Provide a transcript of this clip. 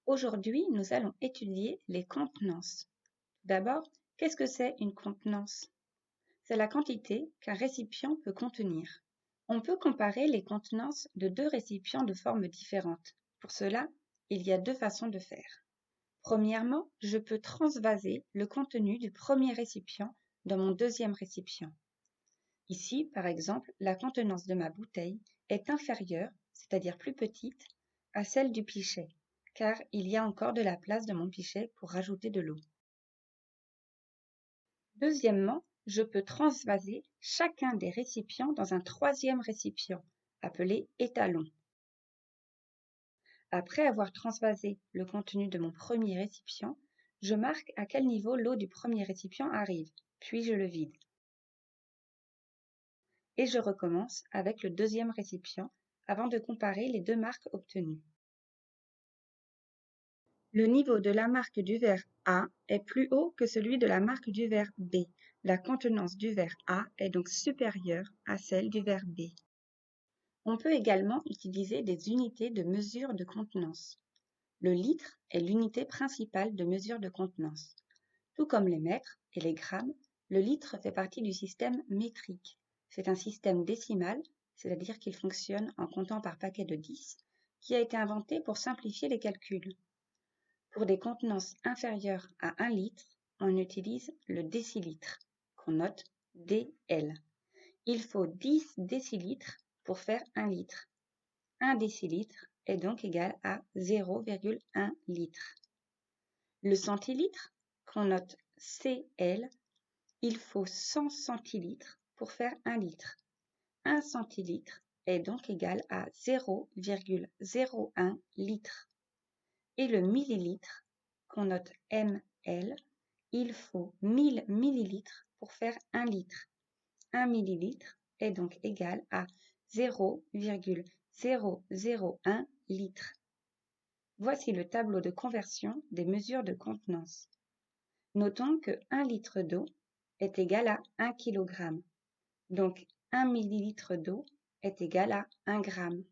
Aujourd'hui, nous allons étudier les contenances. D'abord, qu'est-ce que c'est une contenance? C'est la quantité qu'un récipient peut contenir. On peut comparer les contenances de deux récipients de formes différentes. Pour cela, il y a deux façons de faire. Premièrement, je peux transvaser le contenu du premier récipient dans mon deuxième récipient. Ici, par exemple, la contenance de ma bouteille est inférieure, c'est-à-dire plus petite, à celle du pichet, car il y a encore de la place dans mon pichet pour rajouter de l'eau. Deuxièmement, je peux transvaser chacun des récipients dans un troisième récipient, appelé étalon. Après avoir transvasé le contenu de mon premier récipient, je marque à quel niveau l'eau du premier récipient arrive, puis je le vide. Et je recommence avec le deuxième récipient avant de comparer les deux marques obtenues. Le niveau de la marque du verre A est plus haut que celui de la marque du verre B. La contenance du verre A est donc supérieure à celle du verre B. On peut également utiliser des unités de mesure de contenance. Le litre est l'unité principale de mesure de contenance. Tout comme les mètres et les grammes, le litre fait partie du système métrique. C'est un système décimal, c'est-à-dire qu'il fonctionne en comptant par paquets de 10, qui a été inventé pour simplifier les calculs. Pour des contenances inférieures à 1 litre, on utilise le décilitre, qu'on note DL. Il faut 10 décilitres pour faire 1 litre. 1 décilitre est donc égal à 0,1 litre. Le centilitre, qu'on note CL, il faut 100 centilitres pour faire 1 litre. 1 centilitre est donc égal à 0,01 litre. Et le millilitre, qu'on note ML, il faut 1000 millilitres pour faire 1 litre. 1 millilitre est donc égal à 0,001 litre. Voici le tableau de conversion des mesures de contenance. Notons que 1 litre d'eau est égal à 1 kg. Donc 1 millilitre d'eau est égal à 1 gramme.